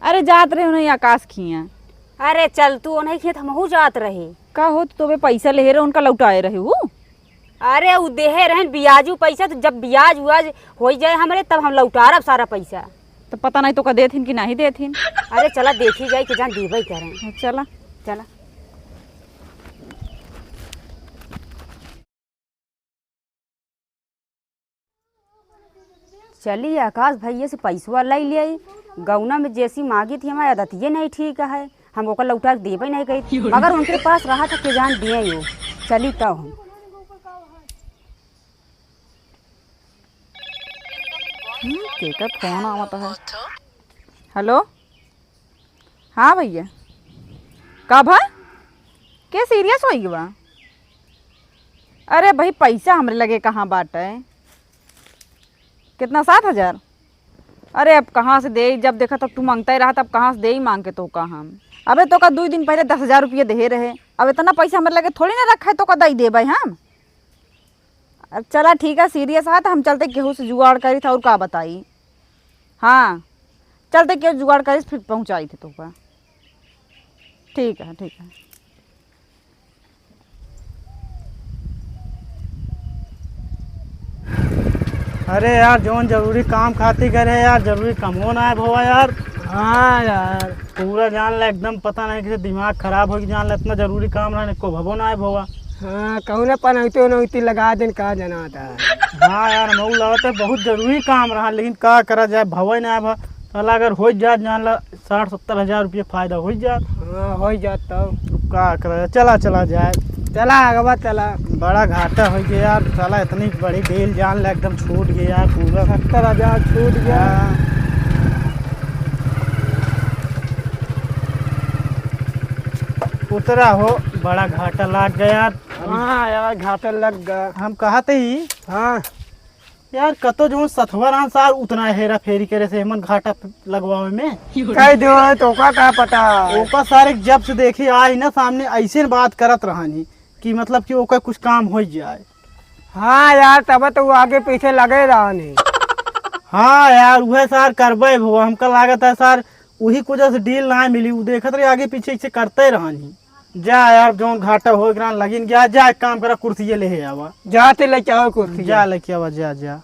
अरे जात रहे उन्हें आकाश खिया। अरे चल तू उन्हें खेत हमहू जात रहे। का हो तो पैसा ले रहे उनका लौटाए रहे वो। अरे उ देहे रहन ब्याजू पैसा, तो जब ब्याज उज हो जाए हमरे तब हम लौटारब सारा पैसा। तो पता नहीं तो का देथिन कि नहीं देथिन। अरे चला देखी जाए कि जान देवे करें। चला चला चलिए आकाश भैया से पैसवा लै लिया। गौना में जैसी मांगी थी हमारी आदतिये नहीं ठीक है, हम ओकर लौटा के देवे नहीं गई, मगर उनके पास रहा था कि जान दिए यो। चली तब हम केकर फोन आवता है। हेलो हाँ भैया कब है के सीरियस हो बा। अरे भाई पैसा हमरे लगे कहाँ बाटे। कितना 7,000। अरे अब कहाँ से दे, जब देखा तब तू मांगता ही रहा, तब कहाँ से दे ही मांग के तो का हम। अबे तो का 2 दिन पहले 10,000 रुपये दे रहे। अब इतना पैसा हमारे लगे थोड़ी ना रखा है तो का दई दे भाई हम। अब चला ठीक है सीरियस है तो हम चलते केहू से जुगाड़ करी था और का बताई। हाँ चलते केहू जुगाड़ करी फिर पहुँचाई थे तो का। ठीक है ठीक है। अरे यार जौन जरूरी काम खाती करे यार, जरूरी कम हो ना है भोवा यार। हाँ यार पूरा जान ला एकदम पता नहीं कि दिमाग खराब होगी, जान ला इतना जरूरी काम रहा को भवो ना है भोवा। हाँ कहूँ ना पनौती उनौती लगा दिन कहा जाना था। हाँ यार मऊ लगता बहुत जरूरी काम रहा, लेकिन का करा जाए भवे ना है। चला अगर हो जाए जान ला 60-70 हज़ार रुपये फायदा हो जाए। हाँ हो जात तब का करा चला चला जाए। चला आगवा चला। बड़ा घाटा हो गया यार, चला इतनी बड़ी डील जान ला एकदम छूट गया यार, पूरा 70,000 छूट गया। उतरा हो बड़ा घाटा लग गया यार। हाँ यार घाटा लग गया। हम कहते ही हाँ यार कतो जो 70 साल उतना हेरा फेरी करे से हमन घाटा लगवावे में कह दो तो का पता। ओका सारे जब से देखी आई ना सामने ऐसे बात करत रहानी कि मतलब कि ओका कुछ काम हो जाए। हाँ यार तब तो वो आगे पीछे लगे रहा नहीं। हाँ यार वह सार करबे भो, हमका लागत है सार वही कुछ से डील ना मिली, वो देखत रहे आगे पीछे से करते रहानी। जा यार जो घाटा हो गया लगिन गया, जा एक काम करा कुर्सी ले आवा। जाते लेके आओ कुर्सी जा लेके आवा जा जा।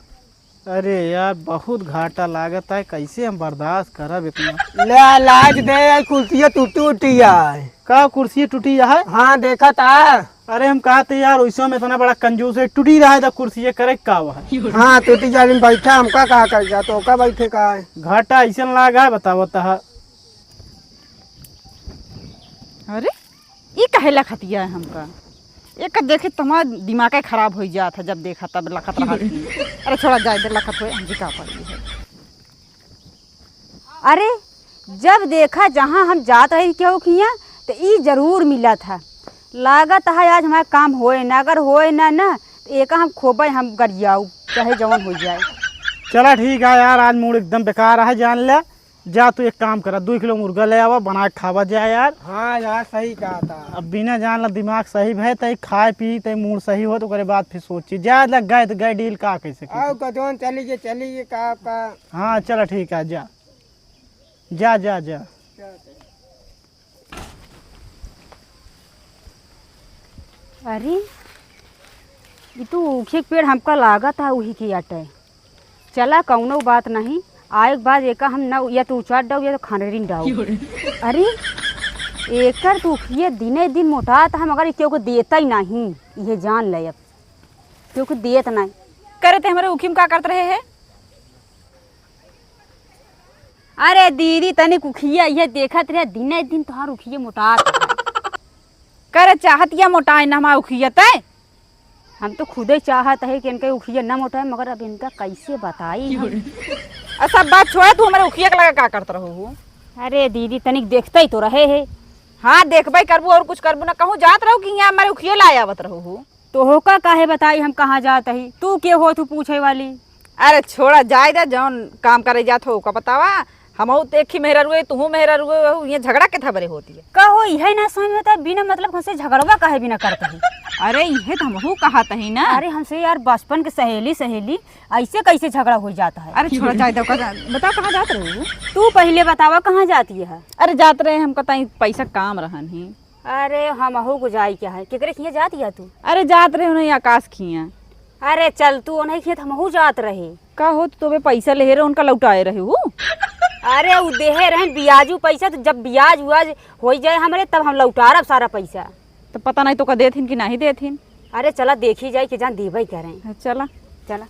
अरे यार बहुत घाटा लागत है, कैसे हम बर्दाश्त करब इतना। ले लाज दे कुर्सी टूटी उठी है। का कुर्सी टूटी है? हाँ देखा था। अरे हम कहते यार वैसे में इतना बड़ा कंजूस है, टूटी रहा था कुर्सी करे का हुआ है। हाँ टूटी जाने बैठा हमका कहा कर जा तो का बैठे का है। घाटा ऐसा लागा है बताओ ता। अरे ये कहेला खतिया है हमका। एक देखे तुम्हारा दिमाग खराब हो जाता जब देखा तब लखत रहा। अरे थोड़ा जाए दे लखत हो हम का पड़ी है। अरे जब देखा जहाँ हम जात रहे क्यों किया तो ये जरूर मिला था। लागत है आज हमारा काम होए ना, अगर होए ना एक हम खोबे हम गरियाऊ चाहे जवन हो जाए। चला ठीक है यार, आज मूड एकदम बेकार है जान ले। जा तू एक काम करा 2 किलो मुर्गा ले आवा, बना के खावा जाए यार। हाँ यार सही कहा था। अब बिना जान ला दिमाग सही भय तय खाए पी तय मूड सही हो तो करे बाद फिर सोची जा लग गए तो गए डील का कैसे आओ कदोन चलिए का। हाँ चला ठीक है जा जा जा जा। अरे ये तो ऊखे पेड़ हमका लागत है वही की अटे। चला कौनो बात नहीं, आए बाद एक हम ना या तो उचाट डाउ या तो खानरीन डाउ। अरे एकर तो ये दिने दिन मोटात है, मगर क्यों को देता ही नहीं, ये जान ले अब क्यों को देत नहीं। करे थे हमारे उखिम का करते रहे है। अरे दीदी तनी उखिया ये देखत रहे दिने दिन तोहार उखिया मोटात है। करे चाहत या मोटाई ना हमारा उखियत है। हम तो खुद ही चाहत है कि इनका उखिया ना मोटा है, मगर अब इनका कैसे बताई। सब बात छोड़ तू हमारे उखिया के लगा का करते रहो। अरे दीदी तनिक देखते ही तो रहे है। हाँ देखबे करबू और कुछ करबू ना, कहूँ जात रहो कि यहाँ हमारे उखिया लाया आवत रहो। तो होका काहे बताई हम कहाँ जात ही, तू के हो तू पूछे वाली। अरे छोड़ा जाए दे जौन काम करे जात हो का बतावा। हम एक ही मेहरा रुए तू मेहरा रुए, ये झगड़ा के था बरे होती है। कहो यह ना समझ में आता बिना मतलब हमसे झगड़वा काहे बिना करते हैं। अरे ये तो हमहू कहा ही ना। अरे हमसे यार बचपन के सहेली ऐसे कैसे झगड़ा हो जाता है। अरे छोड़ा जाए बताओ कहाँ जात रहे हो? तू पहले बतावा कहाँ जाती है। अरे जात रहे हम कता पैसा काम रहन ही। अरे हमहू को जाई क्या है केकरे खिया जाती है तू। अरे जात रहे नहीं आकाश खिया। अरे चल तू नहीं खेत हमहू जात रहे। का हो तो पैसा ले रहे उनका लौटाए रहे हो। अरे उ देहे रहे ब्याजू पैसा, तो जब ब्याज उज हो जाए हमारे तब हम लौटारब सारा पैसा। तो पता नहीं तो का देथिन कि नहीं देथिन। अरे चला देखी जाए कि जान देवे करें। चला चला।